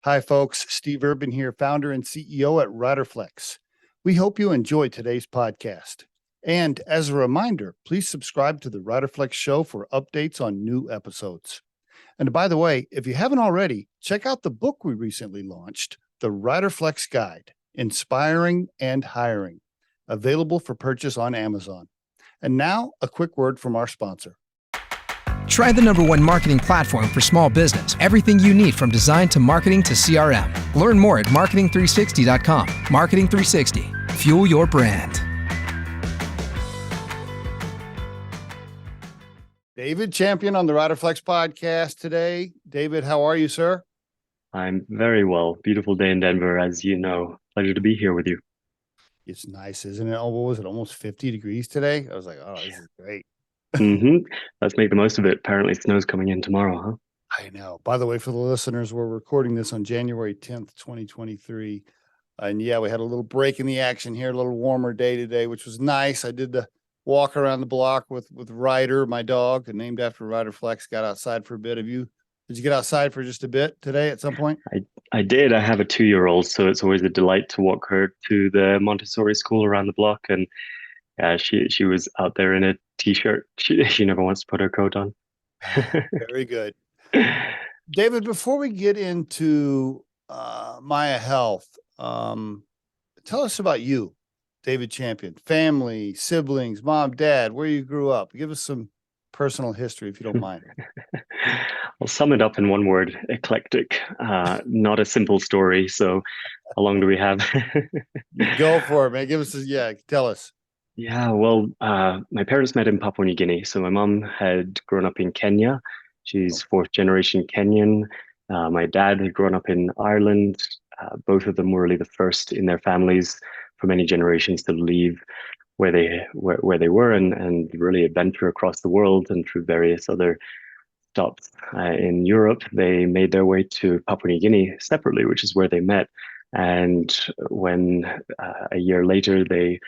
Hi, folks. Steve Urban here, founder and CEO at Riderflex. We hope you enjoy today's podcast. And as a reminder, please subscribe to the Riderflex show for updates on new episodes. And by the way, if you haven't already, check out the book we recently launched, The Riderflex Guide, Inspiring and Hiring, available for purchase on Amazon. And now, a quick word from our sponsor. Try the #1 marketing platform for small business. Everything you need from design to marketing to CRM. Learn more at marketing360.com. Marketing 360. Fuel your brand. David Champion on the Riderflex podcast today. David, how are you, sir? I'm very well. Beautiful day in Denver, as you know. Pleasure to be here with you. It's nice, isn't it? Oh, what was it? Almost 50 degrees today? I was like, oh, this is great. Let's make the most of it. Apparently snow's coming in tomorrow, huh? I know. By the way, for the listeners, we're recording this on January 10th, 2023. And yeah, we had a little break in the action here, a little warmer day today, which was nice. I did the walk around the block with Ryder, my dog, and named after Riderflex. Got outside for a bit. Did you get outside for just a bit today at some point? I did. I have a 2-year-old, so it's always a delight to walk her to the Montessori school around the block. And she was out there in a t-shirt. She never wants to put her coat on. Very good. David, before we get into Maya Health, tell us about you, David Champion, family, siblings, mom, dad, where you grew up. Give us some personal history, if you don't mind. I'll sum it up in one word: eclectic. Not a simple story. So how long do we have? Go for it, man. Tell us. Yeah, well, my parents met in Papua New Guinea. So my mom had grown up in Kenya. She's fourth generation Kenyan. My dad had grown up in Ireland. Both of them were really the first in their families for many generations to leave where they were and really adventure across the world. And through various other stops in Europe, they made their way to Papua New Guinea separately, which is where they met. And when a year later they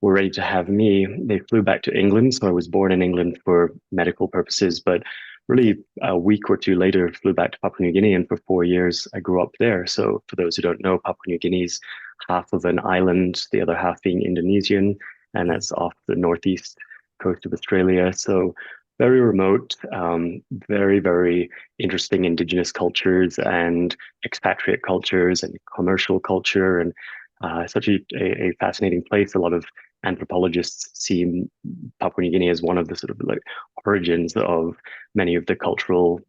were ready to have me, they flew back to England. So I was born in England for medical purposes, but really a week or two later flew back to Papua New Guinea, and for 4 years I grew up there. So for those who don't know, Papua New Guinea's half of an island, the other half being Indonesian, and that's off the northeast coast of Australia. So very remote, very, very interesting indigenous cultures and expatriate cultures and commercial culture, and such a fascinating place. A lot of anthropologists see Papua New Guinea as one of the sort of like origins of many of the cultural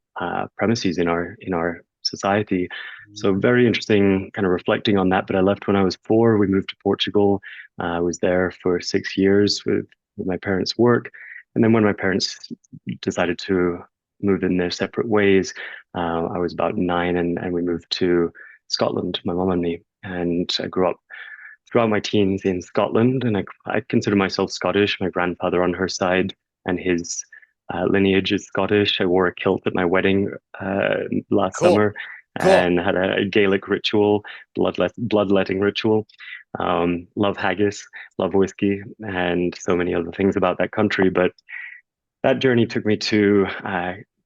premises in our society. So very interesting, kind of reflecting on that. But I left when I was 4. We moved to Portugal. I was there for 6 years with my parents' work, and then when my parents decided to move in their separate ways, I was about 9, and we moved to Scotland, my mom and me. And I grew up throughout my teens in Scotland, and I consider myself Scottish. My grandfather on her side and his lineage is Scottish. I wore a kilt at my wedding last summer and had a Gaelic ritual, bloodletting ritual. Love haggis, love whiskey, and so many other things about that country. But that journey took me to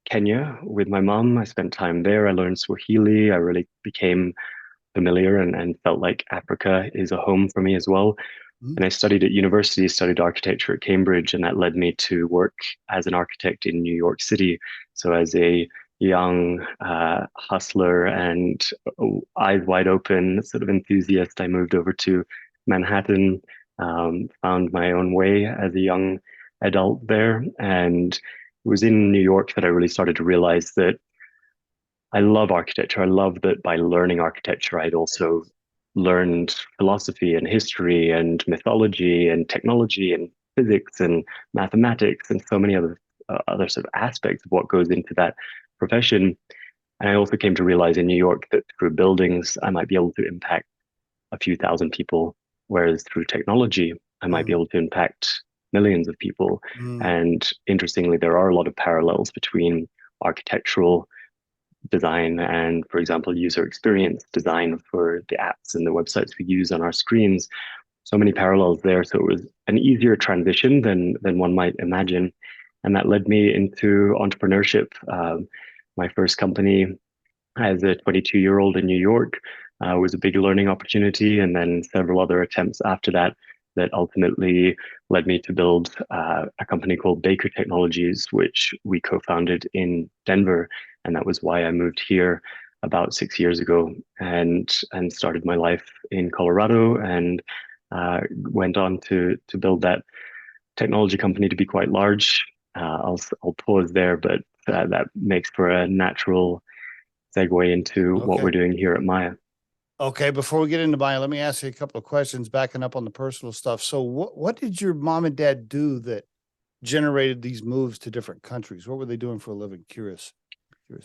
Kenya with my mom. I spent time there. I learned Swahili. I really became familiar and felt like Africa is a home for me as well. And I studied at university, studied architecture at Cambridge, and that led me to work as an architect in New York City. So as a young hustler and eyes wide open sort of enthusiast, I moved over to Manhattan, found my own way as a young adult there. And it was in New York that I really started to realize that I love architecture. I love that by learning architecture, I'd also learned philosophy and history and mythology and technology and physics and mathematics and so many other sort of aspects of what goes into that profession. And I also came to realize in New York that through buildings, I might be able to impact a few thousand people, whereas through technology, I might be able to impact millions of people. And interestingly, there are a lot of parallels between architectural design and, for example, user experience design for the apps and the websites we use on our screens. So many parallels there. So it was an easier transition than one might imagine. And that led me into entrepreneurship. My first company as a 22-year-old in New York was a big learning opportunity, and then several other attempts after that that ultimately led me to build a company called Baker Technologies, which we co-founded in Denver, and that was why I moved here about 6 years ago and started my life in Colorado and went on to build that technology company to be quite large. I'll pause there, but that makes for a natural segue into what Okay. we're doing here at Maya. Okay, before we get into Maya, let me ask you a couple of questions backing up on the personal stuff. So what did your mom and dad do that generated these moves to different countries? What were they doing for a living? Curious.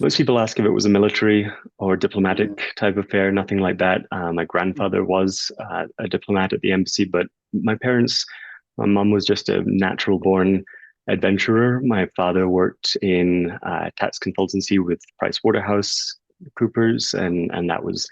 Most people ask if it was a military or Yeah. diplomatic type affair, nothing like that. My grandfather was a diplomat at the embassy, but my mom was just a natural born adventurer. My father worked in tax consultancy with Price Waterhouse Coopers, and that was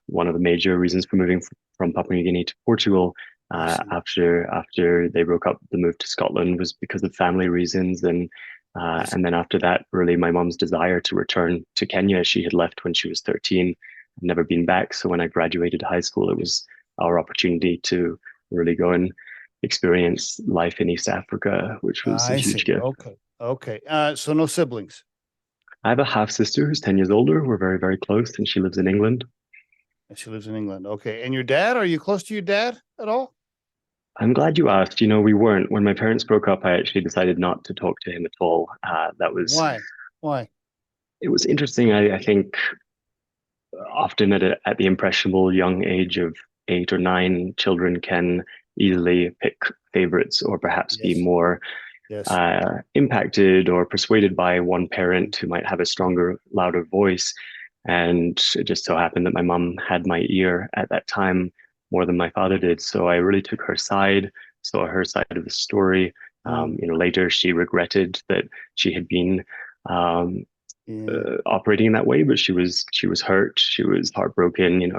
one of the major reasons for moving from Papua New Guinea to Portugal. After they broke up, the move to Scotland was because of family reasons, and then after that, really my mom's desire to return to Kenya. She had left when she was 13, never been back. So when I graduated high school, it was our opportunity to really go and experience life in East Africa, which was a I huge see. gift. Okay. Okay. So no siblings. I have a half sister who's 10 years older. We're very, very close, and she lives in England. And she lives in England. Okay. And your dad, are you close to your dad at all? I'm glad you asked. We weren't. When my parents broke up, I actually decided not to talk to him at all. Why? Why? It was interesting. I think often at the impressionable young age of 8 or 9, children can easily pick favorites or perhaps be Yes. more Yes. impacted or persuaded by one parent who might have a stronger, louder voice. And it just so happened that my mom had my ear at that time more than my father did. So I really took her side, saw her side of the story. Mm, Later she regretted that she had been um, yeah. operating in that way, but she was hurt, she was heartbroken.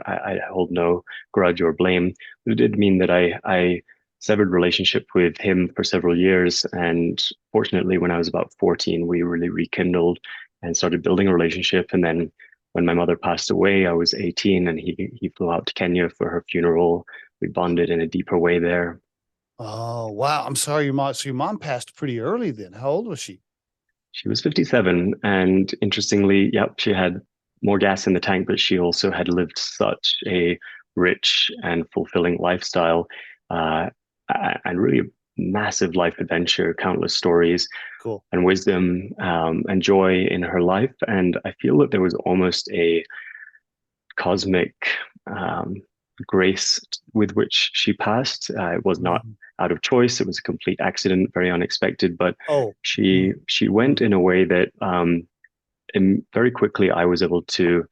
I hold no grudge or blame, but it did mean that I severed relationship with him for several years, and fortunately, when I was about 14, we really rekindled and started building a relationship. And then when my mother passed away, I was 18, and he flew out to Kenya for her funeral. We bonded in a deeper way there. Oh, wow. I'm sorry, your mom. So your mom passed pretty early then. How old was she? She was 57, and interestingly, yep, she had more gas in the tank, but she also had lived such a rich and fulfilling lifestyle, uh, and really a massive life adventure, countless stories Cool. and wisdom, and joy in her life. And I feel that there was almost a cosmic um, grace with which she passed. It was not Mhm. out of choice; it was a complete accident, very unexpected. But Oh, she mm, she went mm, in a way that very quickly I was able to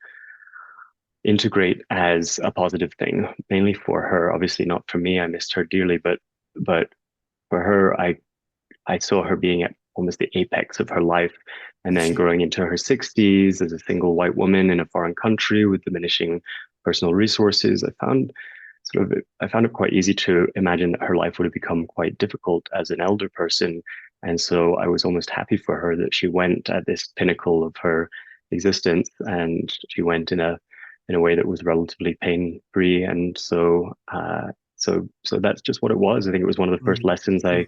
integrate as a positive thing, mainly for her. Obviously, not for me. I missed her dearly, but for her, I saw her being at almost the apex of her life, and I then see. growing into her 60s as a single white woman in a foreign country with diminishing personal resources. I found it quite easy to imagine that her life would have become quite difficult as an elder person. And so I was almost happy for her that she went at this pinnacle of her existence, and she went in a way that was relatively pain free. And so that's just what it was. I think it was one of the first Mm, lessons mm,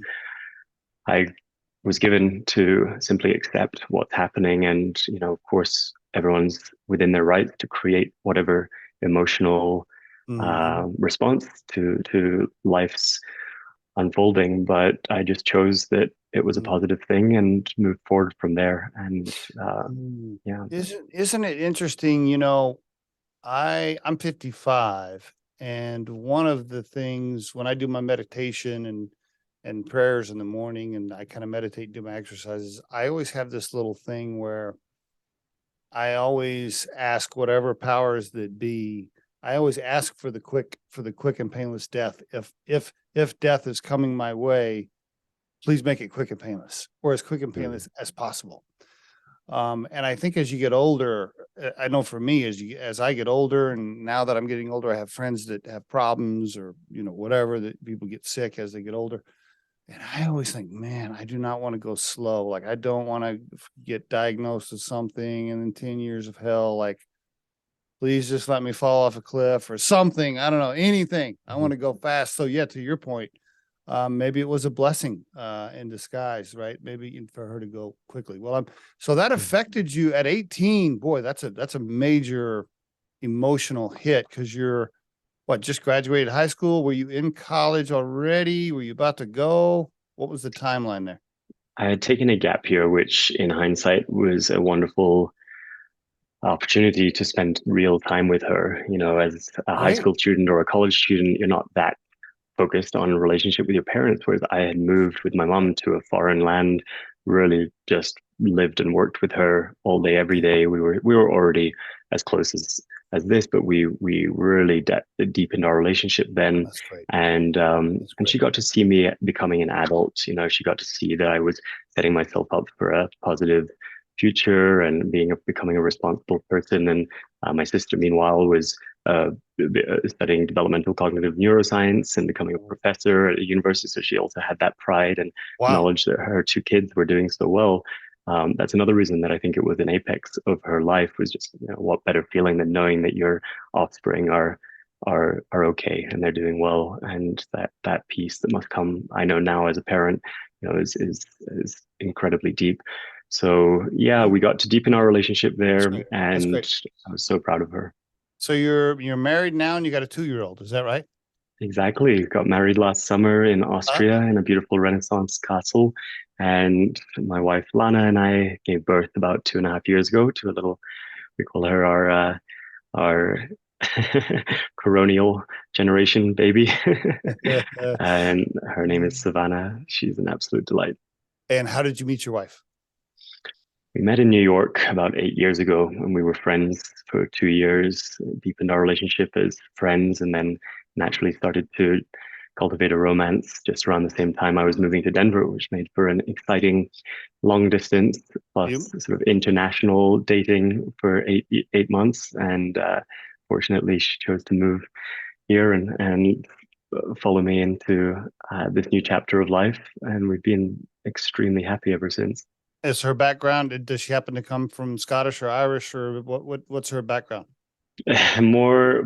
I was given to simply accept what's happening. And, of course, everyone's within their rights to create whatever emotional mhm, response to life's unfolding. But I just chose that it was a mm, positive thing and moved forward from there. And mm. yeah. Isn't it interesting? I'm 55, and one of the things when I do my meditation and prayers in the morning, and I kind of meditate, do my exercises, I always have this little thing where I always ask whatever powers that be. I always ask for the quick and painless death. If death is coming my way, please make it quick and painless, or as quick and Mm. painless as possible. And I think as you get older, I know for me, as I get older, and now that I'm getting older, I have friends that have problems or whatever, that people get sick as they get older. And I always think, man, I do not want to go slow. Like, I don't want to get diagnosed with something and then 10 years of hell. Like, please just let me fall off a cliff or something. I don't know, anything. I want to go fast. So, yeah, to your point, maybe it was a blessing in disguise, right? Maybe for her to go quickly. Well, so that affected you at 18. Boy, that's a major emotional hit because you're what, just graduated high school? Were you in college already? Were you about to go? What was the timeline there? I had taken a gap year, which in hindsight was a wonderful opportunity to spend real time with her. You know, as a high Great. school student or a college student, you're not that focused on a relationship with your parents, whereas I had moved with my mom to a foreign land, really just lived and worked with her all day, every day. We were already as close as this, but we really deepened our relationship then. That's great. That's And great. she got to see me becoming an adult. You know, she got to see that I was setting myself up for a positive future and becoming a responsible person. And my sister, meanwhile, was uh, studying developmental cognitive neuroscience and becoming a professor at a university. So she also had that pride and Wow. knowledge that her two kids were doing so well. That's another reason that I think it was an apex of her life, was just, you know, what better feeling than knowing that your offspring are okay and they're doing well, and that peace that must come, I know now as a parent, you know, is incredibly deep. So yeah, Yeah, we got to deepen our relationship that's there, great. That's and great. I was so proud of her. So you're married now and you got a 2-year-old. Is that right? Exactly. Got married last summer in Uh, Austria in a beautiful Renaissance castle. And my wife Lana and I gave birth about 2.5 years ago to a little, we call her our coronial generation baby. And her name is Savannah. She's an absolute delight. and how did you meet your wife? We met in New York about 8 years ago, and we were friends for 2 years, deepened our relationship as friends, and then naturally started to cultivate a romance just around the same time I was moving to Denver, which made for an exciting long distance plus You? sort of international dating for 8 months. And fortunately, she chose to move here and follow me into this new chapter of life. And we've been extremely happy ever since. Is her background, does she happen to come from Scottish or Irish or what's her background? More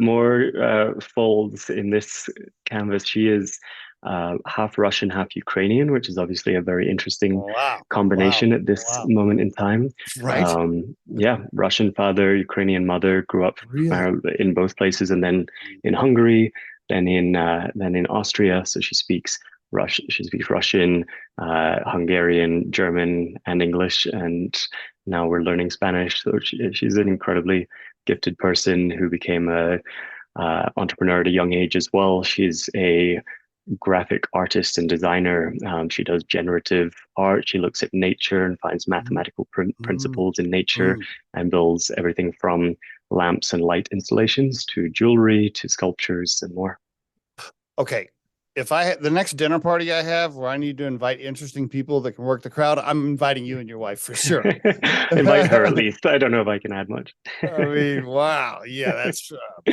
folds in this canvas. She is half Russian, half Ukrainian, which is obviously a very interesting Wow. Wow. combination at this Wow. moment in time. Right? Yeah, Russian father, Ukrainian mother, grew up Really? in both places, and then in Hungary, then in Austria. So she speaks Russian. She speaks Russian, Hungarian, German, and English, and now we're learning Spanish. So she's an incredibly gifted person who became a entrepreneur at a young age as well. She's a graphic artist and designer. She does generative art. She looks at nature and finds Mm, mathematical mm, principles in nature mm. and builds everything from lamps and light installations to jewelry to sculptures and more. Okay. If the next dinner party I have where I need to invite interesting people that can work the crowd, I'm inviting you and your wife for sure. Invite her at I least. I don't know if I can add much. mean, wow. Yeah, that's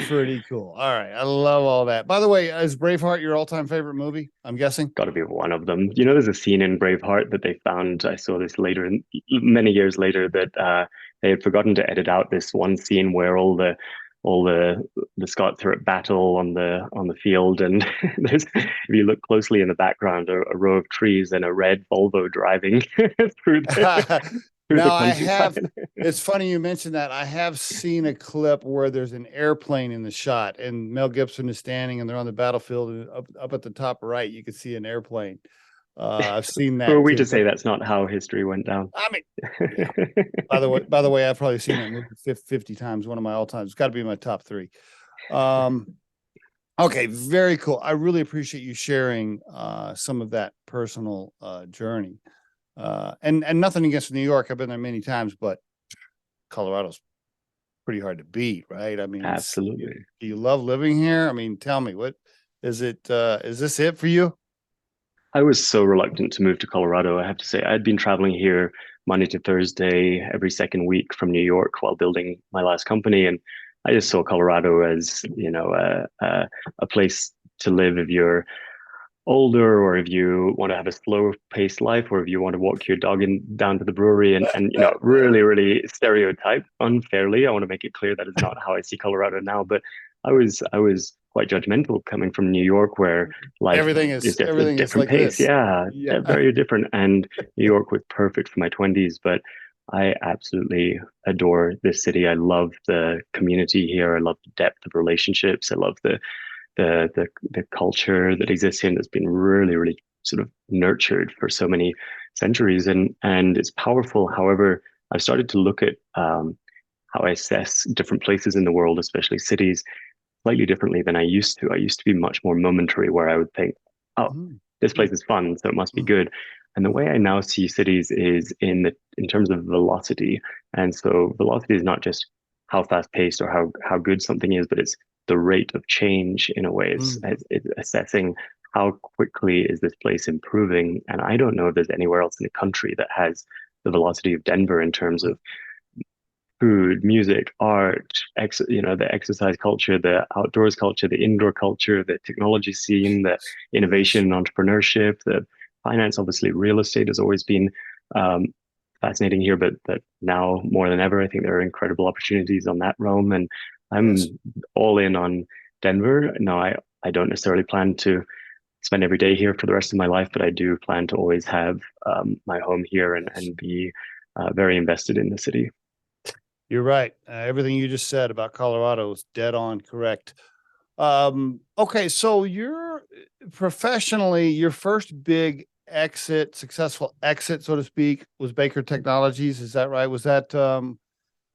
pretty cool. All right. I love all that. By the way, is Braveheart your all-time favorite movie? I'm guessing. Got to be one of them. You know, there's a scene in Braveheart that they found. I saw this later, many years later, that they had forgotten to edit out this one scene where all the Scots are at battle on the field, and there's, if you look closely in the background, a row of trees and a red Volvo driving through the Now I have, countryside. it's funny you mentioned that. I have seen a clip where there's an airplane in the shot and Mel Gibson is standing and they're on the battlefield, and up at the top right, you can see an airplane. I've seen Who are that we to too. say that's not how history went down? I mean, yeah. By the way, I've probably seen that movie 50 times. One of my all times. It's got to be my top three. Um, okay, very cool. I really appreciate you sharing some of that personal journey. And nothing against New York. I've been there many times, but Colorado's pretty hard to beat, right? I mean, Absolutely. do you love living here? I mean, tell me, what is it? Is this it for you? I was so reluctant to move to Colorado. I have to say, I'd been traveling here Monday to Thursday every second week from New York while building my last company, and I just saw Colorado as, you know, a place to live if you're older, or if you want to have a slow paced life, or if you want to walk your dog down to the brewery, and really, really stereotype unfairly. I want to make it clear that is not how I see Colorado now, but I was quite judgmental coming from New York, where life is just a everything is different like pace. this. Yeah, Yeah. very different. And New York was perfect for my 20s, but I absolutely adore this city. I love the community here. I love the depth of relationships. I love the culture that exists here, that's been really, really sort of nurtured for so many centuries, and it's powerful. However, I've started to look at how I assess different places in the world, especially cities, slightly differently than I used to. I used to be much more momentary, where I would think, oh, Mm, this mm, place is fun, so it must be mm, good. And the mm, way I now see cities is in terms of velocity. And so velocity is not just how fast paced or how good something is, but it's the rate of change in a way. mm. It's assessing how quickly is this place improving. And I don't know if there's anywhere else in the country that has the velocity of Denver in terms of food, music, art, the exercise culture, the outdoors culture, the indoor culture, the technology scene, the Yes. innovation and entrepreneurship, the finance. Obviously, real estate has always been um, fascinating here, but now more than ever, I think there are incredible opportunities on that realm, and Yes. I'm all in on Denver. Now, I don't necessarily plan to spend every day here for the rest of my life, but I do plan to always have my home here Yes. and be very invested in the city. You're right. Everything you just said about Colorado is dead on correct. Okay, so you're professionally, your first big successful exit, so to speak, was Baker Technologies. Is that right? Was that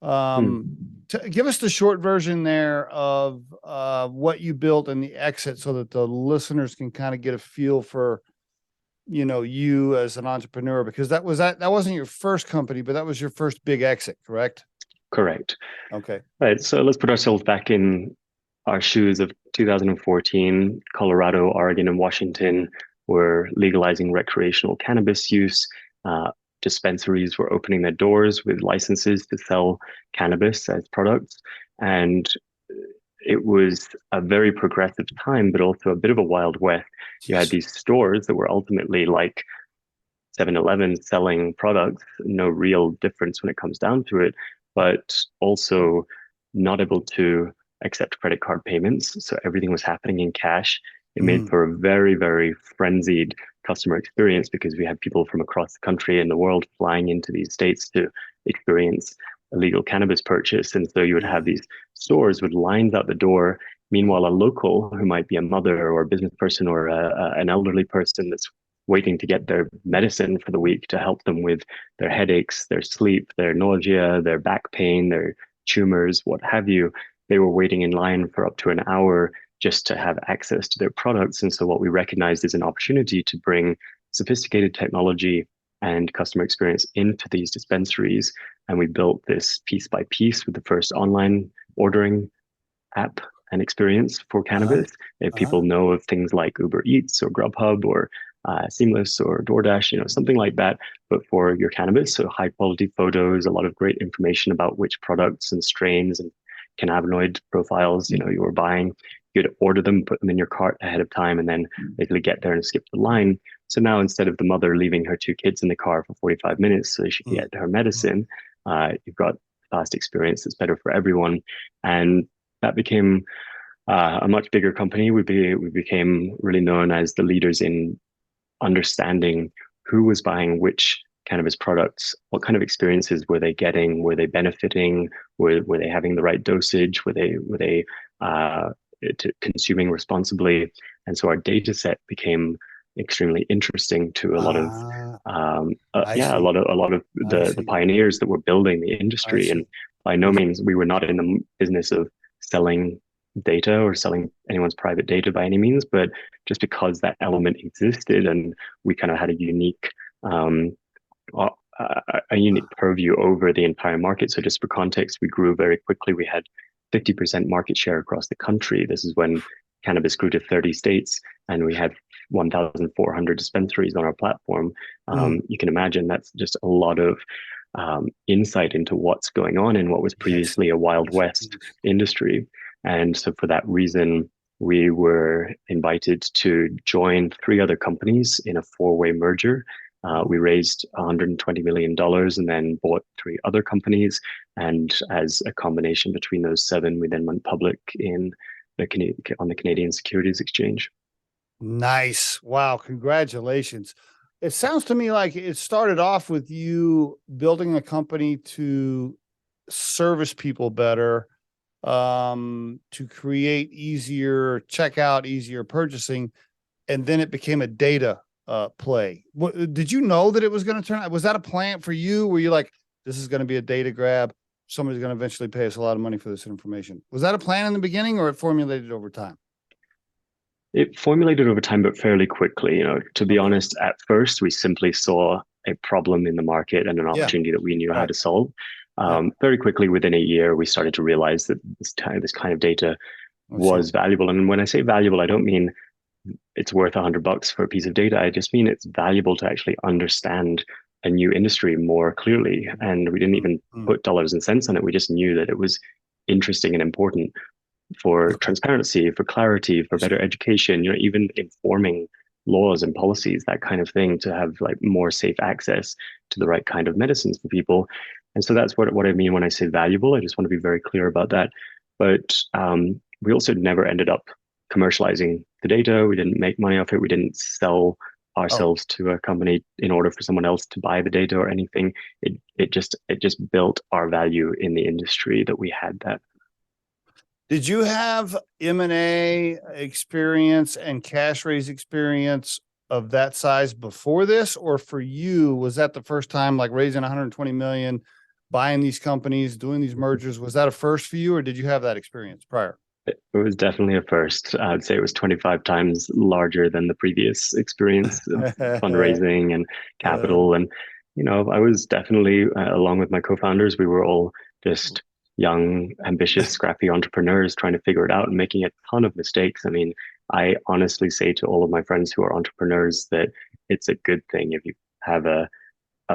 Hmm. give us the short version there of what you built and the exit, so that the listeners can kind of get a feel for you as an entrepreneur, because that wasn't your first company, but that was your first big exit, correct? Correct. Okay. Right. So let's put ourselves back in our shoes of 2014. Colorado, Oregon, and Washington were legalizing recreational cannabis use. Uh, Dispensaries were opening their doors with licenses to sell cannabis as products. And it was a very progressive time, but also a bit of a Wild West. You had Yes. these stores that were ultimately like 7-Eleven selling products, no real difference when it comes down to it, but also not able to accept credit card payments. So everything was happening in cash. It made Mm, for a very, very frenzied customer experience, because we had people from across the country and the world flying into these states to experience a legal cannabis purchase. And so you would have mm, these stores with lines out the door. mm, Meanwhile, a local who might be a mother or a business person or an elderly person that's waiting to get their medicine for the week to help them with their headaches, their sleep, their nausea, their back pain, their tumors, what have you. They were waiting in line for up to an hour just to have access to their products. And so, what we recognized is an opportunity to bring sophisticated technology and customer experience into these dispensaries. And we built this piece by piece with the first online ordering app and experience for uh-huh, cannabis. If uh-huh. people know of things like Uber Eats or Grubhub or Seamless or DoorDash, something like that, but for your cannabis. So high quality photos, a lot of great information about which products and strains and cannabinoid profiles, you were buying. You'd order them, put them in your cart ahead of time, and then basically get there and skip the line. So now, instead of the mother leaving her two kids in the car for 45 minutes so she can Mm, get her medicine, you've got fast experience that's better for everyone. And that became a much bigger company. We became really known as the leaders in understanding who was buying which cannabis products, what kind of experiences were they getting, were they benefiting, were they having the right dosage, were they uh, consuming responsibly, and so our data set became extremely interesting to a lot of ah, I yeah, see. a lot of I the see. pioneers that were building the I industry. And see. by no Okay. means we were not in the business of selling data or selling anyone's private data by any means, but just because that element existed, and we kind of had um, a unique purview over the entire market. So just for context, we grew very quickly. We had 50% market share across the country. This is when cannabis grew to 30 states, and we had 1,400 dispensaries on our platform. Mm, You can imagine that's just a lot of insight into what's going on in what was yes. previously a Wild Yes. West Yes. industry. And so, for that reason, we were invited to join three other companies in a four-way merger. We raised $120 million and then bought three other companies. And as a combination between those seven, we then went public on the Canadian Securities Exchange. Nice. Wow. Congratulations. It sounds to me like it started off with you building a company to service people better, to create easier checkout, easier purchasing, and then it became a data play. What, did you know that it was going to turn out? Was that a plan for you? Were you like, this is going to be a data grab? Somebody's going to eventually pay us a lot of money for this information. Was that a plan in the beginning, or it formulated over time? It formulated over time, but fairly quickly. To be honest, at first we simply saw a problem in the market and an opportunity that we knew how to solve. Very quickly, within a year, we started to realize that this kind of data was valuable. And when I say valuable, I don't mean it's worth $100 for a piece of data. I just mean it's valuable to actually understand a new industry more clearly. And we didn't even put dollars and cents on it. We just knew that it was interesting and important for transparency, for clarity, for better education, even informing laws and policies, that kind of thing, to have like more safe access to the right kind of medicines for people. And so that's what I mean when I say valuable. I just want to be very clear about that. But we also never ended up commercializing the data. We didn't make money off it. We didn't sell ourselves to a company in order for someone else to buy the data or anything. It just built our value in the industry that we had that. Did you have M&A experience and cash raise experience of that size before this? Or for you, was that the first time, like raising 120 million, buying these companies, doing these mergers? Was that a first for you, or did you have that experience prior? It was definitely a first. I'd say it was 25 times larger than the previous experience of fundraising and capital. And, I was definitely, along with my co-founders, we were all just young, ambitious, scrappy entrepreneurs trying to figure it out and making a ton of mistakes. I mean, I honestly say to all of my friends who are entrepreneurs that it's a good thing if you have a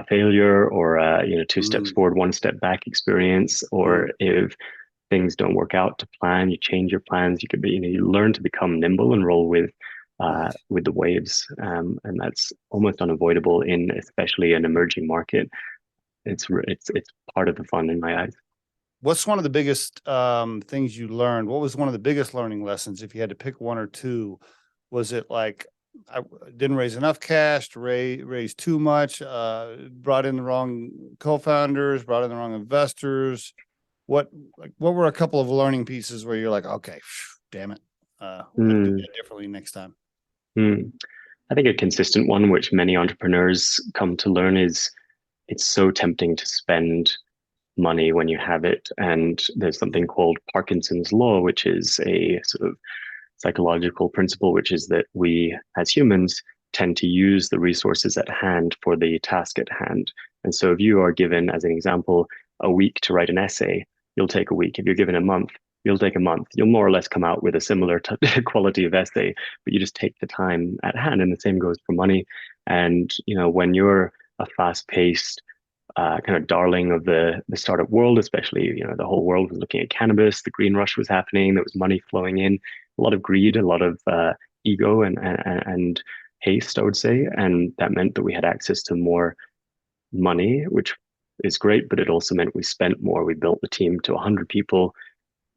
failure or two steps forward, one step back experience, or if things don't work out to plan, you change your plans. You could be, you learn to become nimble and roll with the waves, and that's almost unavoidable in especially an emerging market. It's part of the fun in my eyes. What's one of the biggest things you learned? What was one of the biggest learning lessons? If you had to pick one or two, was it like, I didn't raise enough cash to raise too much, brought in the wrong co-founders, brought in the wrong investors? What were a couple of learning pieces where you're like, okay, damn it, we're going to do that differently next time? I think a consistent one, which many entrepreneurs come to learn, is it's so tempting to spend money when you have it. And there's something called Parkinson's law, which is a sort of psychological principle, which is that we as humans tend to use the resources at hand for the task at hand. And so if you are given, as an example, a week to write an essay, you'll take a week. If you're given a month, you'll take a month. You'll more or less come out with a similar quality of essay, but you just take the time at hand. And the same goes for money. And, when you're a fast-paced kind of darling of the startup world, especially, the whole world was looking at cannabis, the green rush was happening, there was money flowing in, a lot of greed, a lot of ego and haste, I would say. And that meant that we had access to more money, which is great, but it also meant we spent more. We built the team to 100 people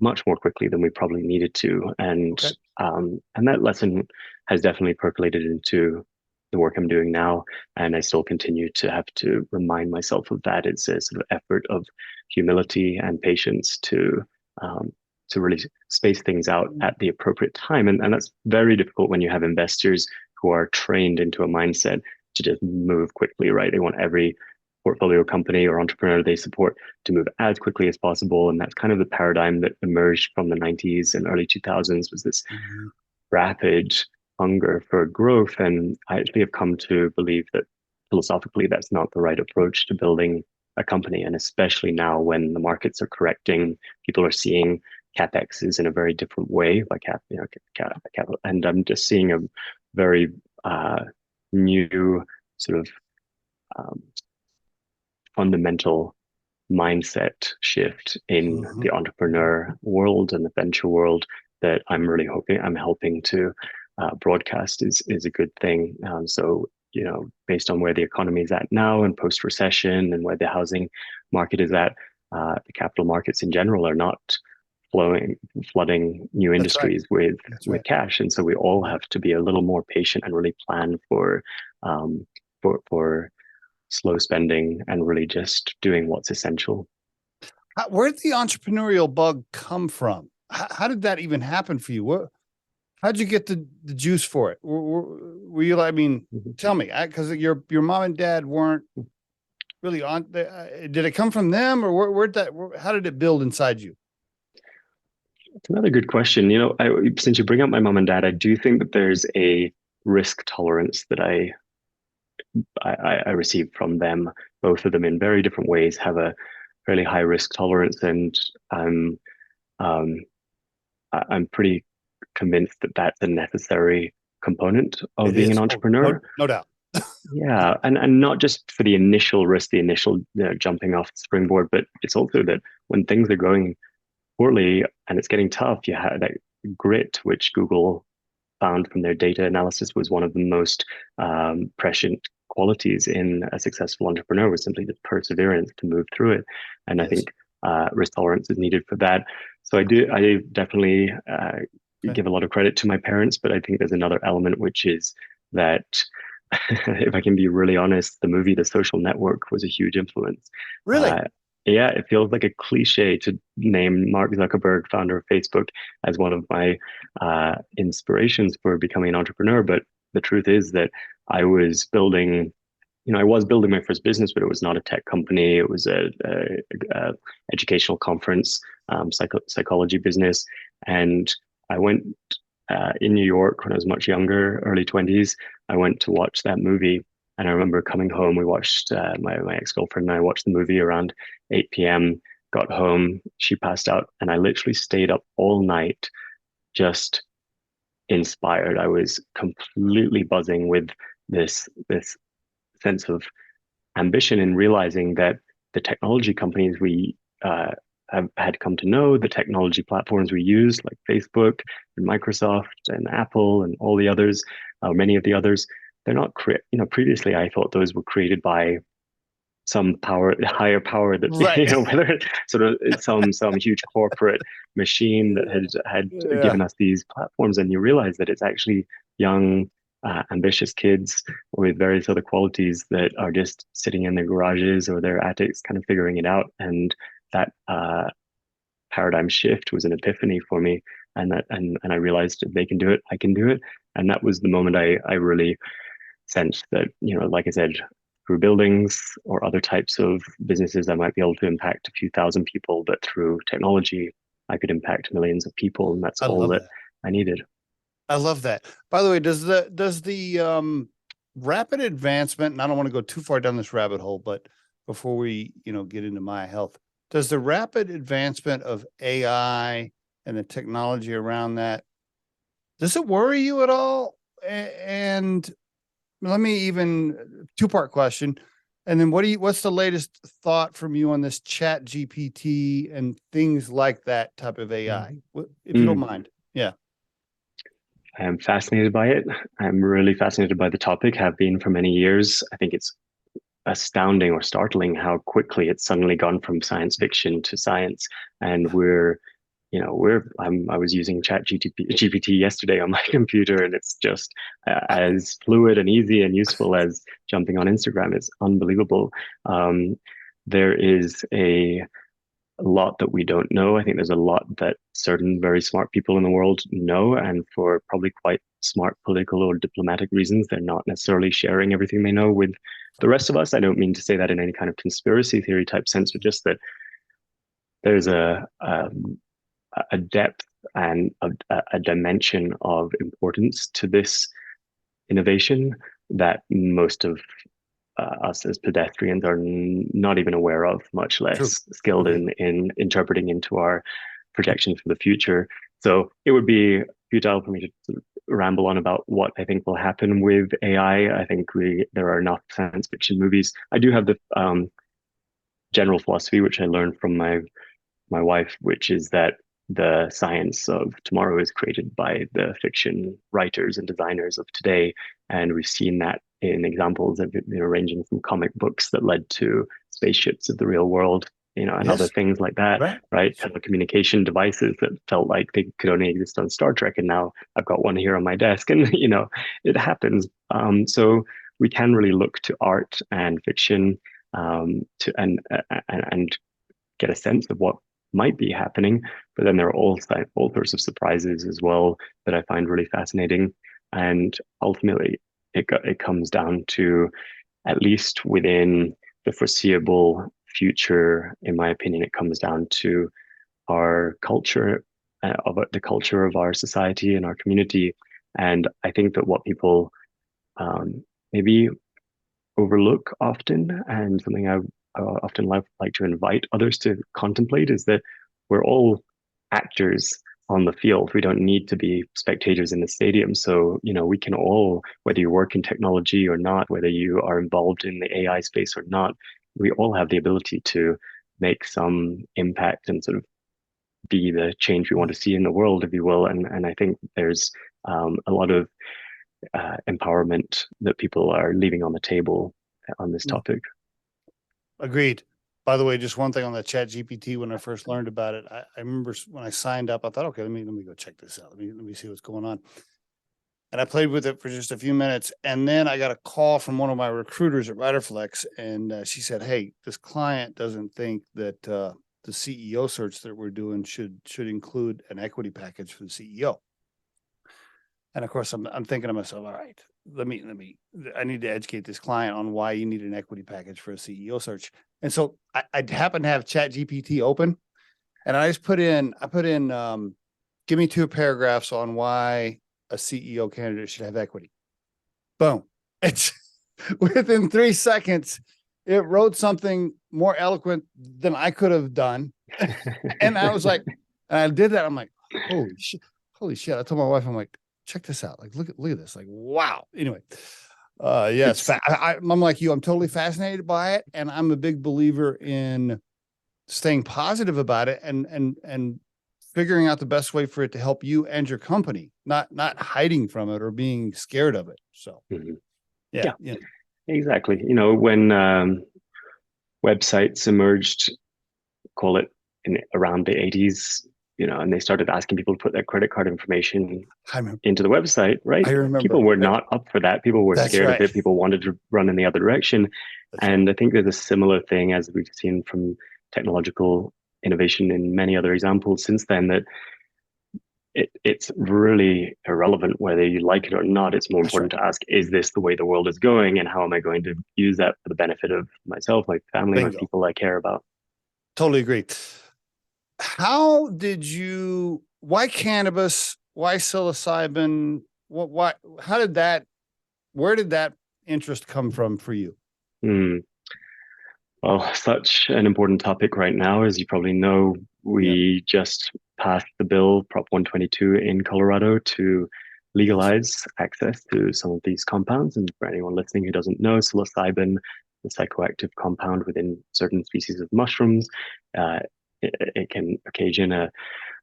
much more quickly than we probably needed to. And that lesson has definitely percolated into the work I'm doing now. And I still continue to have to remind myself of that. It's a sort of effort of humility and patience to really space things out at the appropriate time. And that's very difficult when you have investors who are trained into a mindset to just move quickly, right? They want every portfolio company or entrepreneur they support to move as quickly as possible. And that's kind of the paradigm that emerged from the 90s and early 2000s, was this rapid hunger for growth. And I actually have come to believe that philosophically, that's not the right approach to building a company. And especially now when the markets are correcting, people are seeing CapEx in a very different way, like capital. And I'm just seeing a very new sort of fundamental mindset shift in Mhm. the entrepreneur world and the venture world that I'm helping to broadcast is a good thing. So, based on where the economy is at now and post recession and where the housing market is at, the capital markets in general are not flooding new That's right. industries with That's right. cash, and so we all have to be a little more patient and really plan um, for slow spending and really just doing what's essential. Where'd the entrepreneurial bug come from? How did that even happen for you? How'd you get the juice for it? Were you like, I mean, Mhm. tell me, because your mom and dad weren't really on. Did it come from them, or how did it build inside you? It's another good question. Since you bring up my mom and dad, I do think that there's a risk tolerance that I received from them. Both of them, in very different ways, have a fairly high risk tolerance, and I'm um, I'm pretty convinced that that's a necessary component of It being an is. Oh, no, entrepreneur. no doubt. Yeah, and not just for the initial risk, the initial jumping off the springboard, but it's also that when things are going poorly and it's getting tough, you have that grit, which Google found from their data analysis was one of the most prescient qualities in a successful entrepreneur, was simply the perseverance to move through it. And I Yes. think risk tolerance is needed for that. So I definitely Okay. give a lot of credit to my parents, but I think there's another element, which is that if I can be really honest, the movie The Social Network was a huge influence. Really? Uh, yeah, it feels like a cliche to name Mark Zuckerberg, founder of Facebook, as one of my inspirations for becoming an entrepreneur. But the truth is that I was building, I was building my first business, but it was not a tech company. It was a educational conference, psychology business, and I went in New York when I was much younger, early 20s. I went to watch that movie. And I remember coming home, we watched, my ex-girlfriend and I watched the movie around 8 p.m., got home, she passed out, and I literally stayed up all night just inspired. I was completely buzzing with this sense of ambition in realizing that the technology companies we have had come to know, the technology platforms we use, like Facebook and Microsoft and Apple and all the others, many of the others, they're not previously I thought those were created by some higher power that Right. whether it's sort of some huge corporate machine that had Yeah. given us these platforms, and you realize that it's actually young, ambitious kids with various other qualities that are just sitting in their garages or their attics, kind of figuring it out. And that paradigm shift was an epiphany for me, and I realized if they can do it, I can do it. And that was the moment I really sense that, like I said, through buildings or other types of businesses, I might be able to impact a few thousand people, but through technology, I could impact millions of people. And that's I all love that that. I needed. I love that. By the way, does the rapid advancement, and I don't want to go too far down this rabbit hole, but before we, get into my health, does the rapid advancement of AI and the technology around that, does it worry you at all? And let me even two-part question. And then what's the latest thought from you on this chat GPT and things like that type of AI? If you don't Mm. mind. Yeah. I am fascinated by it. I'm really fascinated by the topic, have been for many years. I think it's astounding or startling how quickly it's suddenly gone from science fiction to science. And I was using chat GPT yesterday on my computer, and it's just as fluid and easy and useful as jumping on Instagram. It's unbelievable. There is a lot that we don't know. I think there's a lot that certain very smart people in the world know, and for probably quite smart political or diplomatic reasons, they're not necessarily sharing everything they know with the rest of us. I don't mean to say that in any kind of conspiracy theory type sense, but just that there's a depth and a dimension of importance to this innovation that most of us as pedestrians are not even aware of, much True. less skilled Agreed. in interpreting into our projections for the future. So it would be futile for me to sort of ramble on about what I think will happen with AI. I think there are enough science fiction movies. I do have general philosophy, which I learned from my wife, which is that the science of tomorrow is created by the fiction writers and designers of today. And we've seen that in examples of, ranging from comic books that led to spaceships of the real world, and other Yes. things like that, right? Telecommunication devices that felt like they could only exist on Star Trek. And now I've got one here on my desk, and, it happens. So we can really look to art and fiction to and get a sense of what might be happening. But then there are all sorts of surprises as well that I find really fascinating. And ultimately, it comes down to, at least within the foreseeable future, in my opinion, it comes down to our culture, the culture of our society and our community. And I think that what people maybe overlook often, and something I often like to invite others to contemplate, is that we're all actors on the field. We don't need to be spectators in the stadium. So, we can all, whether you work in technology or not, whether you are involved in the AI space or not, we all have the ability to make some impact and sort of be the change we want to see in the world, if you will. And I think there's a lot of empowerment that people are leaving on the table on this topic. Agreed. By the way, just one thing on the Chat GPT, when I first learned about it, I remember when I signed up, I thought, okay, let me go check this out. Let me see what's going on. And I played with it for just a few minutes. And then I got a call from one of my recruiters at Riderflex. And she said, hey, this client doesn't think that the CEO search that we're doing should include an equity package for the CEO. And of course, I'm thinking to myself, all right, I need to educate this client on why you need an equity package for a CEO search. And so I happen to have Chat GPT open, and I put in, give me 2 paragraphs on why a CEO candidate should have equity. Boom. It's within 3 seconds, it wrote something more eloquent than I could have done. And I was like, and I did that. I'm like, holy shit. I told my wife, I'm like, check this out. Like, look at this. Like, wow. Anyway, yes, I'm like you. I'm totally fascinated by it, and I'm a big believer in staying positive about it and figuring out the best way for it to help you and your company, not hiding from it or being scared of it. So, yeah, exactly. When websites emerged, call it around the 80s, and they started asking people to put their credit card information into the website, right? I remember. People were not up for that. People were scared of it. People wanted to run in the other direction. I think there's a similar thing, as we've seen from technological innovation in many other examples since then, that it's really irrelevant whether you like it or not. It's more important to ask, is this the way the world is going? And how am I going to use that for the benefit of myself, my family, my people I care about? Totally agree. Why cannabis? Why psilocybin? Where did that interest come from for you? Well, such an important topic right now. As you probably know, we just passed the bill, Prop 122 in Colorado, to legalize access to some of these compounds. And for anyone listening who doesn't know, psilocybin, the psychoactive compound within certain species of mushrooms, it can occasion a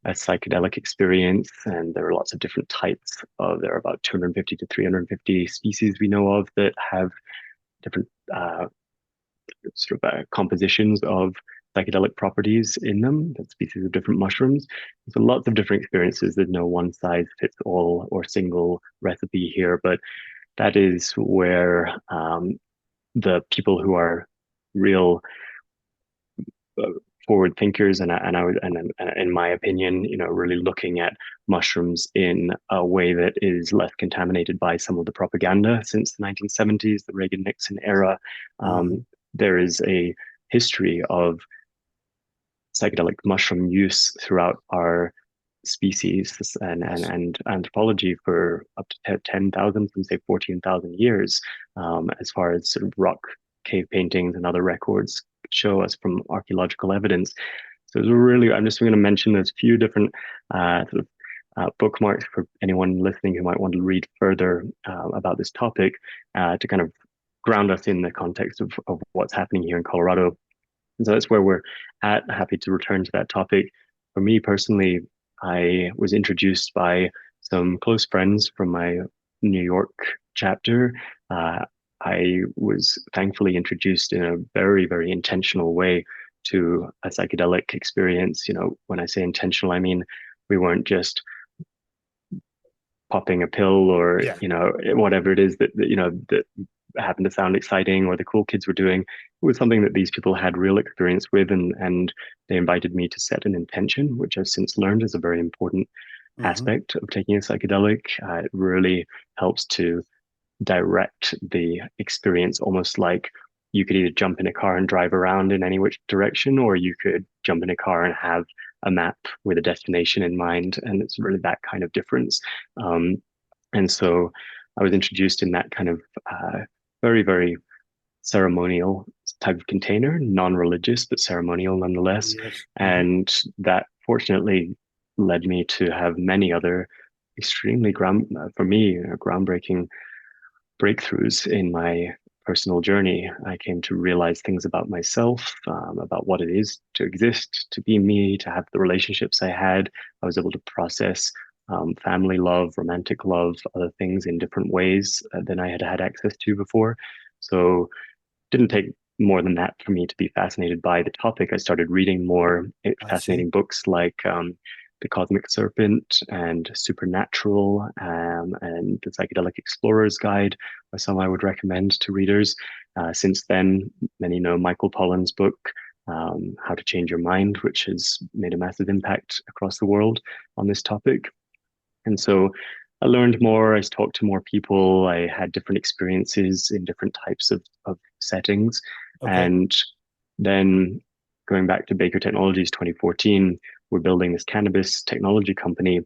psychedelic experience, and there are lots of different types there are about 250 to 350 species we know of that have different compositions of psychedelic properties in them, that species of different mushrooms. So lots of different experiences. There's no one size fits all or single recipe here, but that is where the people who are real forward thinkers and in my opinion, really looking at mushrooms in a way that is less contaminated by some of the propaganda since the 1970s, the Reagan-Nixon era. There is a history of psychedelic mushroom use throughout our species and anthropology for up to 10,000, some say 14,000 years, as far as sort of rock cave paintings and other records show us from archaeological evidence. So it's really, I'm just going to mention there's a few different bookmarks for anyone listening who might want to read further about this topic to kind of ground us in the context of what's happening here in Colorado. And so that's where we're at. Happy to return to that topic. For me personally, I was introduced by some close friends from my New York chapter. Uh, I was thankfully introduced in a very, very intentional way to a psychedelic experience. When I say intentional, I mean we weren't just popping a pill or Yeah. whatever it is that happened to sound exciting or the cool kids were doing. It was something that these people had real experience with, and they invited me to set an intention, which I've since learned is a very important Hmm. aspect of taking a psychedelic. It really helps to direct the experience, almost like you could either jump in a car and drive around in any which direction, or you could jump in a car and have a map with a destination in mind. And it's really that kind of difference. Um, and so I was introduced in that kind of very, very ceremonial type of container, non-religious, but ceremonial nonetheless. Yes. Hmm. And that fortunately led me to have many other extremely for me, groundbreaking breakthroughs in my personal journey. I came to realize things about myself, about what it is to exist, to be me, to have the relationships I had. I was able to process family love, romantic love, other things in different ways than I had had access to before. So it didn't take more than that for me to be fascinated by the topic. I started reading more I see. fascinating books like The Cosmic Serpent and Supernatural, and The Psychedelic Explorer's Guide are some I would recommend to readers. Since then, many know Michael Pollan's book, How to Change Your Mind, which has made a massive impact across the world on this topic. And so I learned more, I talked to more people, I had different experiences in different types of settings. Okay. And then going back to Baker Technologies 2014, we're building this cannabis technology company.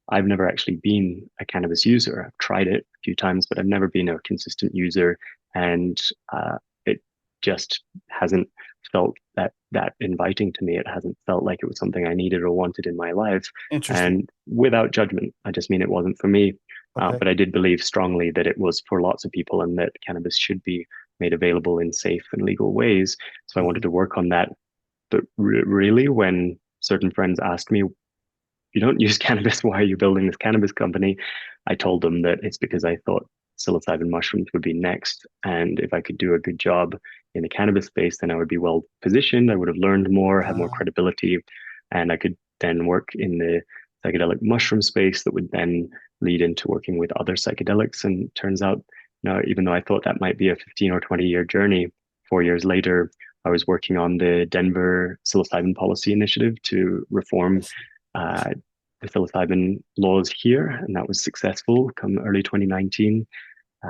I've never actually been a cannabis user. I've tried it a few times, but I've never been a consistent user. And it just hasn't felt that inviting to me. It hasn't felt like it was something I needed or wanted in my life. Interesting. And without judgment, I just mean it wasn't for me. Okay. But I did believe strongly that it was for lots of people and that cannabis should be made available in safe and legal ways. So I wanted Hmm. to work on that. But really, when certain friends asked me, you don't use cannabis, why are you building this cannabis company? I told them that it's because I thought psilocybin mushrooms would be next. And if I could do a good job in the cannabis space, then I would be well positioned. I would have learned more, had more credibility, and I could then work in the psychedelic mushroom space that would then lead into working with other psychedelics. And turns out, even though I thought that might be a 15 or 20-year journey, 4 years later, I was working on the Denver Psilocybin Policy Initiative to I reform see. I uh, see. the psilocybin laws here, and that was successful come early 2019.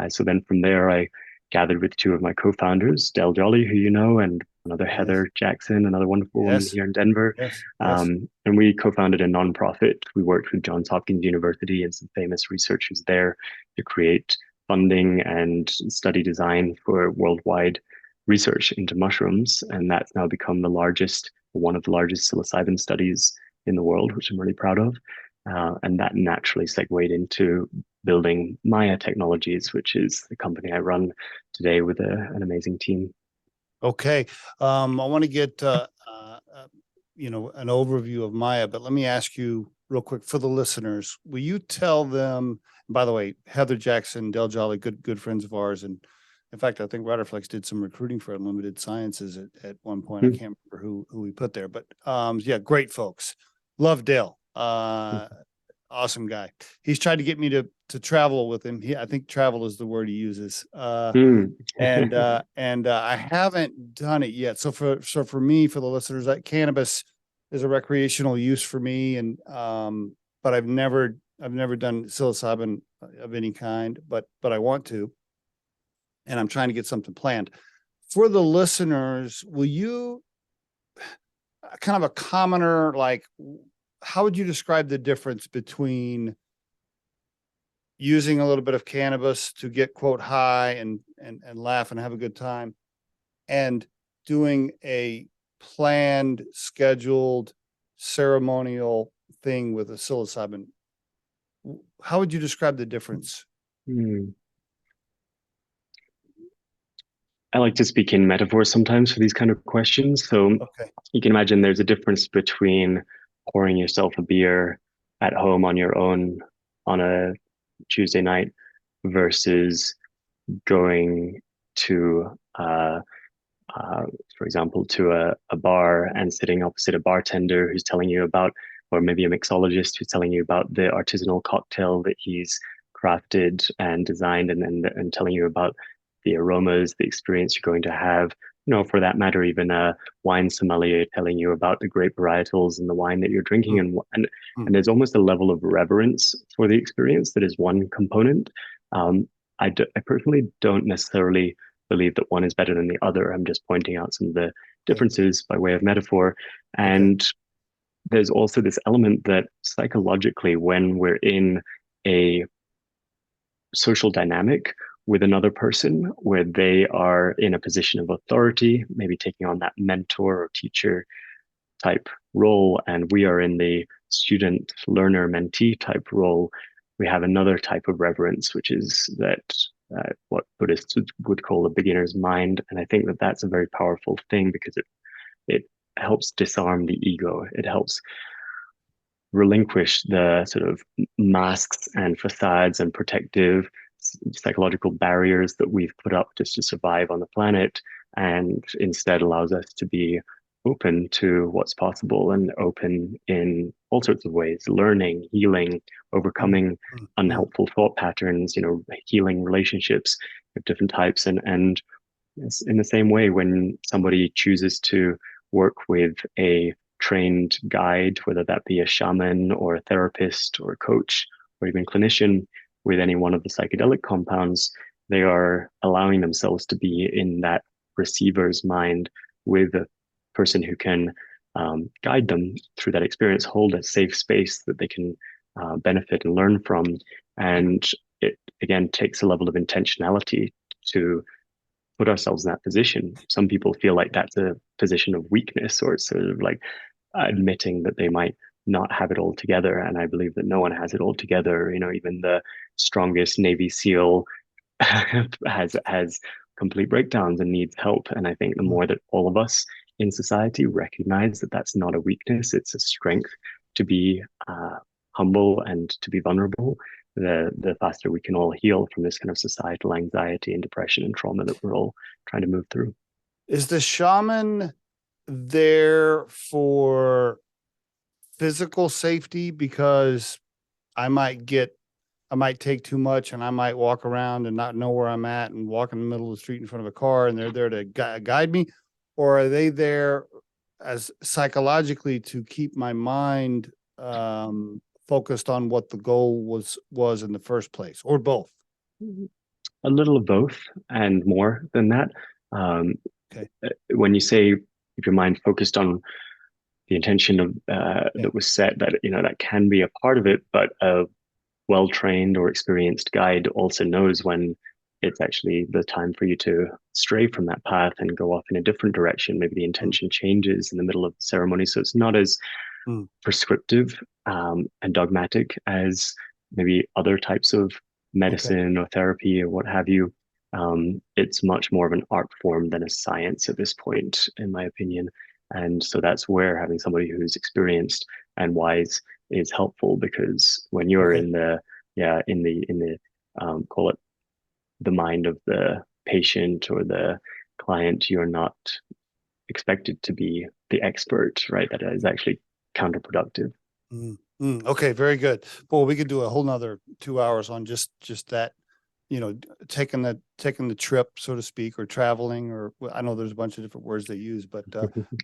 So then from there, I gathered with two of my co-founders, Del Jolly, who you know, and another Yes. Heather Jackson, another wonderful woman Yes. here in Denver. Yes. Yes. And we co-founded a nonprofit. We worked with Johns Hopkins University and some famous researchers there to create funding and study design for worldwide research into mushrooms. And that's now become one of the largest psilocybin studies in the world, which I'm really proud of. And that naturally segued into building Maya Technologies, which is the company I run today with an amazing team. Okay. I want to get an overview of Maya, but let me ask you real quick for the listeners. Will you tell them? By the way, Heather Jackson, Del Jolly, good friends of ours, and in fact, I think Riderflex did some recruiting for Unlimited Sciences at one point. I can't remember who we put there, but yeah, great folks. Love Dale. Awesome guy. He's tried to get me to travel with him. I think travel is the word he uses. Mm. And I haven't done it yet. So for me, for the listeners, that cannabis is a recreational use for me, and but I've never done psilocybin of any kind, but I want to, and I'm trying to get something planned. For the listeners, will you kind of a commoner, like, how would you describe the difference between using a little bit of cannabis to get quote high and laugh and have a good time, and doing a planned, scheduled, ceremonial thing with a psilocybin? How would you describe the difference? Mm. I like to speak in metaphors sometimes for these kind of questions. So Okay. you can imagine there's a difference between pouring yourself a beer at home on your own on a Tuesday night versus going to, for example, to a bar and sitting opposite a bartender who's telling you about, or maybe a mixologist who's telling you about the artisanal cocktail that he's crafted and designed, and telling you about the aromas, the experience you're going to have. For that matter, even a wine sommelier telling you about the grape varietals and the wine that you're drinking, Mm, and mm. there's almost a level of reverence for the experience that is one component. Um, I personally don't necessarily believe that one is better than the other. I'm just pointing out some of the Okay. differences by way of metaphor. Okay. And there's also this element that psychologically, when we're in a social dynamic with another person where they are in a position of authority, maybe taking on that mentor or teacher type role, and we are in the student learner mentee type role, we have another type of reverence, which is that what Buddhists would call a beginner's mind. And I think that that's a very powerful thing because it helps disarm the ego. It helps relinquish the sort of masks and facades and protective psychological barriers that we've put up just to survive on the planet, and instead allows us to be open to what's possible and open in all sorts of ways, learning, healing, Mm, overcoming mm, mm. unhelpful thought patterns, healing relationships of different types. And in the same way, when somebody chooses to work with a trained guide, whether that be a shaman or a therapist or a coach or even clinician with any one of the psychedelic compounds, they are allowing themselves to be in that receiver's mind with a person who can guide them through that experience, hold a safe space that they can benefit and learn from. And it, again, takes a level of intentionality to put ourselves in that position. Some people feel like that's a position of weakness, or it's sort of like admitting that they might not have it all together. And I believe that no one has it all together. Even the strongest Navy SEAL has complete breakdowns and needs help. And I think the Mm. more that all of us in society recognize that that's not a weakness, it's a strength to be humble and to be vulnerable, the faster we can all heal from this kind of societal anxiety and depression and trauma that we're all trying to move through. Is the shaman there for physical safety? Because I might get, I might take too much and I might walk around and not know where I'm at and walk in the middle of the street in front of a car, and they're there to guide me? Or are they there as psychologically to keep my mind focused on what the goal was in the first place, or both? A little of both and more than that. Um, Okay. when you say if your mind focused on the intention of Yeah. that was set, that that can be a part of it, but a well-trained or experienced guide also knows when it's actually the time for you to stray from that path and go off in a different direction. Maybe the Mm, intention changes in the middle of the ceremony, so it's not as mm. prescriptive and dogmatic as maybe other types of Okay. medicine or therapy or what have you. It's much more of an art form than a science at this point, in my opinion. And so that's where having somebody who's experienced and wise is helpful, because when you're Okay. in the call it the mind of the patient or the client, you're not expected to be the expert, right? That is actually counterproductive. Mm, okay, very good. Well, we could do a whole nother 2 hours on just that, taking the trip, so to speak, or traveling, or I know there's a bunch of different words they use, but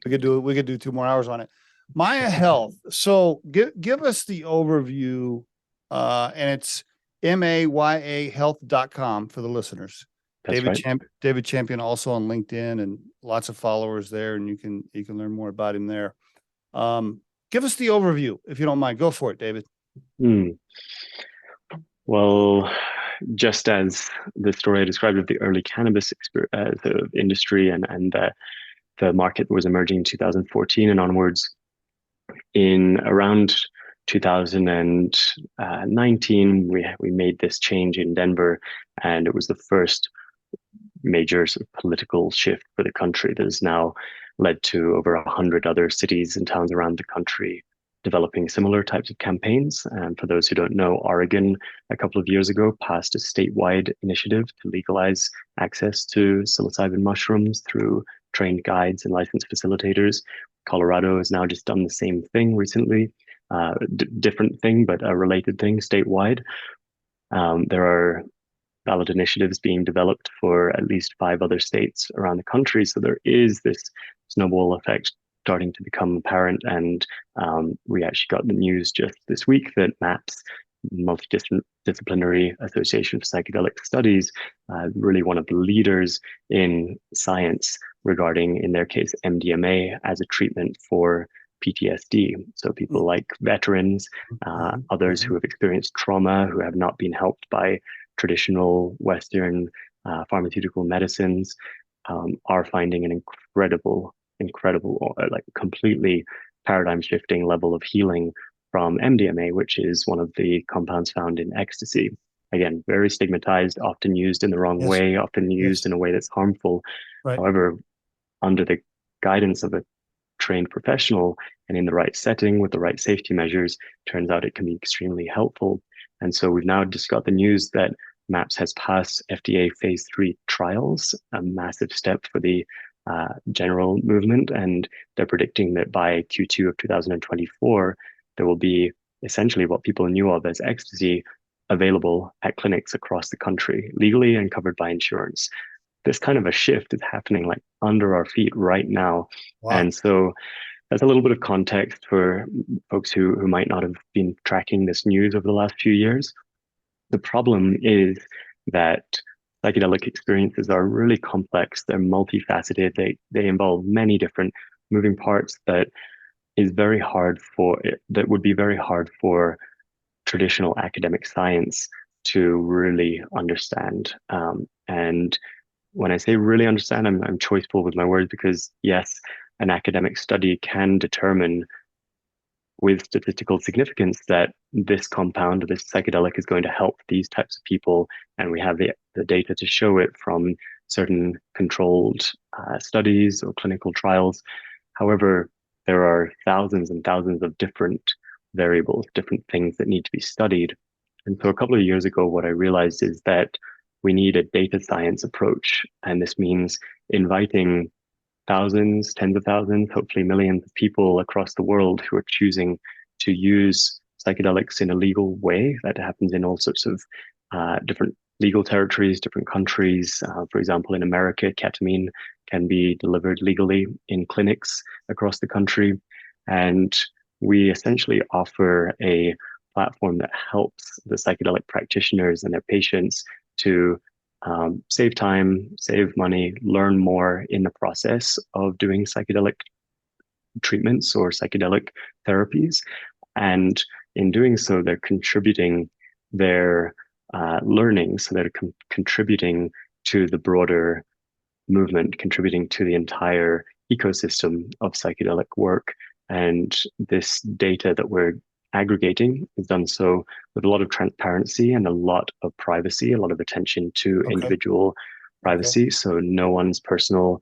we could do 2 more hours on it. Maya Health. So give us the overview, and it's MAYA health.com for the listeners. That's right. David Champion also on LinkedIn, and lots of followers there, and you can learn more about him there. Um, Give us the overview, if you don't mind. Go for it, David. Hmm. Well, just as the story I described of the early cannabis the industry and the market was emerging in 2014 and onwards, in around 2019, we made this change in Denver, and it was the first major sort of political shift for the country that has now led to over 100 other cities and towns around the country developing similar types of campaigns. And for those who don't know, Oregon a couple of years ago passed a statewide initiative to legalize access to psilocybin mushrooms through trained guides and licensed facilitators. Colorado has now just done the same thing recently, different thing, but a related thing statewide. There are ballot initiatives being developed for at least 5 other states around the country. So there is this snowball effect starting to become apparent. And we actually got the news just this week that MAPS, Multidisciplinary Association for Psychedelic Studies, really one of the leaders in science regarding, in their case, MDMA as a treatment for PTSD. So people like veterans, others who have experienced trauma, who have not been helped by traditional Western pharmaceutical medicines, are finding an incredible, like completely paradigm shifting level of healing from MDMA, which is one of the compounds found in ecstasy. Again, very stigmatized, often used in the wrong way, often used in a way that's harmful. Right. However, under the guidance of a trained professional and in the right setting with the right safety measures, turns out it can be extremely helpful. And so we've now just got the news that MAPS has passed FDA phase 3 trials, a massive step for the general movement. And they're predicting that by Q2 of 2024, there will be essentially what people knew of as ecstasy available at clinics across the country, legally and covered by insurance. This kind of a shift is happening like under our feet right now. Wow. And so that's a little bit of context for folks who might not have been tracking this news over the last few years. The problem is that psychedelic experiences are really complex. They're multifaceted. They involve many different moving parts that would be very hard for traditional academic science to really understand. And when I say really understand, I'm choiceful with my words, because yes, an academic study can determine with statistical significance that this compound, this psychedelic, is going to help these types of people. And we have the data to show it from certain controlled studies or clinical trials. However, there are thousands and thousands of different variables, different things that need to be studied. And so a couple of years ago, what I realized is that we need a data science approach. And this means inviting thousands, tens of thousands, hopefully millions of people across the world who are choosing to use psychedelics in a legal way. That happens in all sorts of different legal territories, different countries. For example, in America, ketamine can be delivered legally in clinics across the country. And we essentially offer a platform that helps the psychedelic practitioners and their patients to save time, save money, learn more in the process of doing psychedelic treatments or psychedelic therapies. And in doing so, they're contributing their learning. So they're contributing to the broader movement, contributing to the entire ecosystem of psychedelic work. And this data that we're aggregating is done so with a lot of transparency and a lot of privacy, a lot of attention to individual privacy. So no one's personal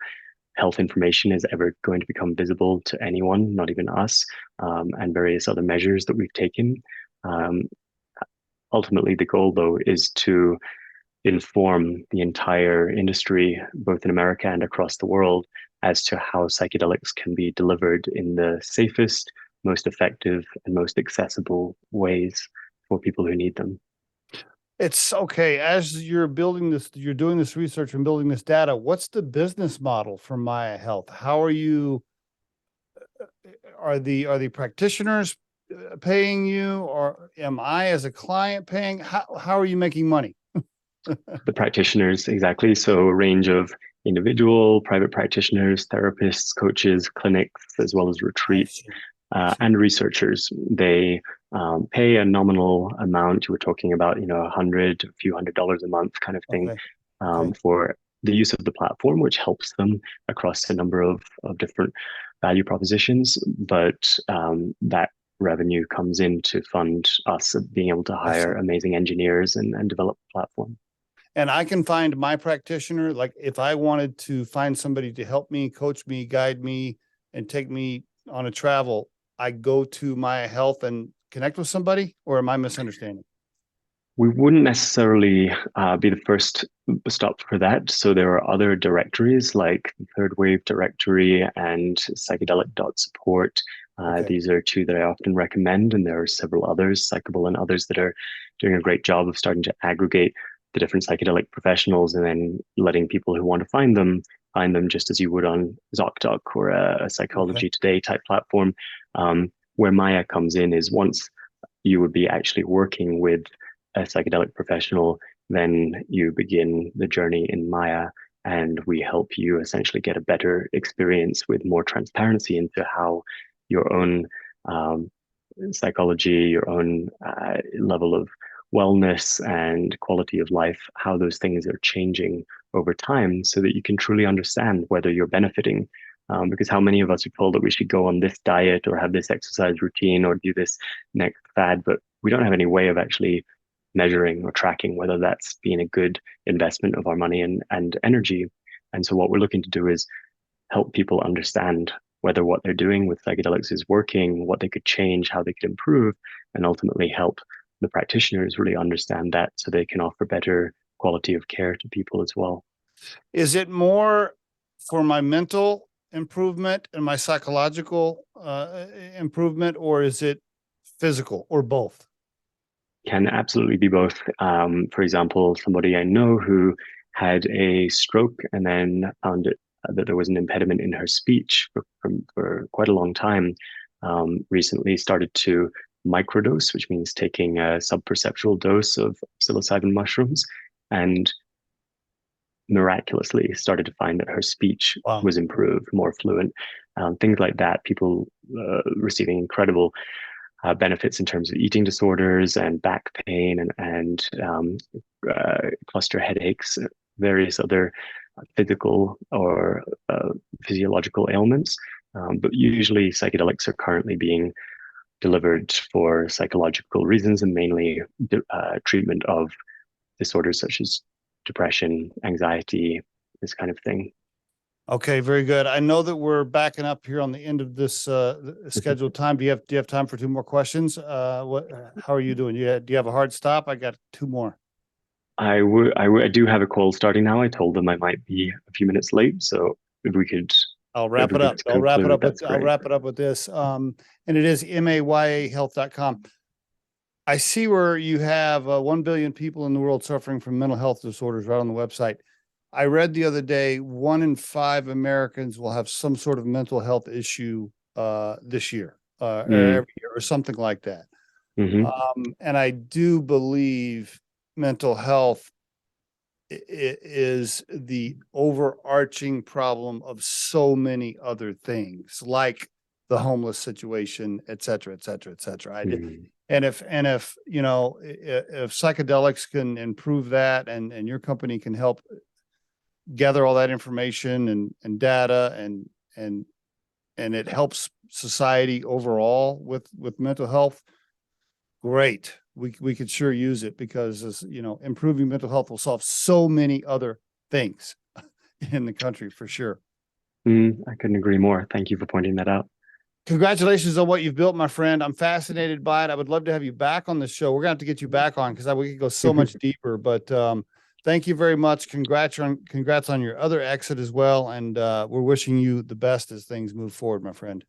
health information is ever going to become visible to anyone, not even us, and various other measures that we've taken. Ultimately, the goal, though, is to inform the entire industry, both in America and across the world, as to how psychedelics can be delivered in the safest, most effective, and most accessible ways for people who need them. It's okay. As you're building this, you're doing this research and building this data, what's the business model for Maya Health? How are you, are the practitioners paying you, or am I as a client paying? How are you making money? The practitioners, exactly. So a range of individual, private practitioners, therapists, coaches, clinics, as well as retreats. And researchers. They pay a nominal amount. We're talking about, $100, a few $100 a month kind of thing for the use of the platform, which helps them across a number of different value propositions. But that revenue comes in to fund us being able to hire amazing engineers and develop the platform. and I can find my practitioner. Like if I wanted to find somebody to help me, coach me, guide me, and take me on a travel, I go to my health and connect with somebody, or am I misunderstanding? We wouldn't necessarily be the first stop for that. So there are other directories like Third Wave Directory and psychedelic.support. Okay. These are two that I often recommend, and there are several others, Psychable and others, that are doing a great job of starting to aggregate the different psychedelic professionals and then letting people who want to find them just as you would on ZocDoc or a Psychology Today type platform. Where Maya comes in is once you would be actually working with a psychedelic professional, then you begin the journey in Maya, and we help you essentially get a better experience with more transparency into how your own psychology, your own level of wellness and quality of life, how those things are changing over time so that you can truly understand whether you're benefiting. Because how many of us are told that we should go on this diet or have this exercise routine or do this next fad, but we don't have any way of actually measuring or tracking whether that's been a good investment of our money and energy. And so what we're looking to do is help people understand whether what they're doing with psychedelics is working, what they could change, how they could improve, and ultimately help the practitioners really understand that so they can offer better quality of care to people as well. Is it more for my mental improvement and my psychological improvement, or is it physical, or both? Can absolutely be both. For example, somebody I know who had a stroke and then found it that there was an impediment in her speech for quite a long time, recently started to microdose, which means taking a subperceptual dose of psilocybin mushrooms, and miraculously started to find that her speech was improved, more fluent, things like that. People receiving incredible benefits in terms of eating disorders and back pain and cluster headaches, various other physical or physiological ailments. But usually psychedelics are currently being delivered for psychological reasons and mainly treatment of disorders such as depression, anxiety, this kind of thing. Okay, very good. I know that we're backing up here on the end of this scheduled time. Do you have time for two more questions? How are you doing? Do you have a hard stop? I got two more. I do have a call starting now. I told them I might be a few minutes late, so if we could. I'll wrap it up. I'll wrap it up with this. And it is mayahealth.com. I see where you have 1 billion people in the world suffering from mental health disorders right on the website. I read the other day, 1 in 5 Americans will have some sort of mental health issue this year, or every year, or something like that. Mm-hmm. And I do believe mental health is the overarching problem of so many other things, like the homeless situation, et cetera, et cetera, et cetera. And if you know, if psychedelics can improve that, and your company can help gather all that information and data, and it helps society overall with mental health, great. We could sure use it, because as you know, improving mental health will solve so many other things in the country for sure. I couldn't agree more. Thank you for pointing that out. Congratulations on what you've built, my friend. I'm fascinated by it. I would love to have you back on the show. We're gonna have to get you back on, because we could go so much deeper. But thank you very much. Congrats on your other exit as well. And we're wishing you the best as things move forward, my friend.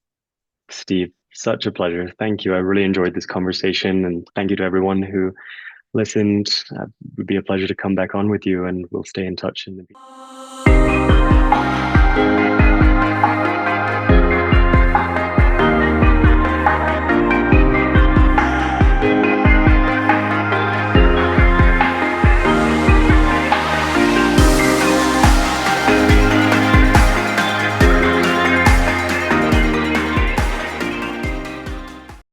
Steve, such a pleasure. Thank you. I really enjoyed this conversation, and thank you to everyone who listened. It would be a pleasure to come back on with you, and we'll stay in touch in the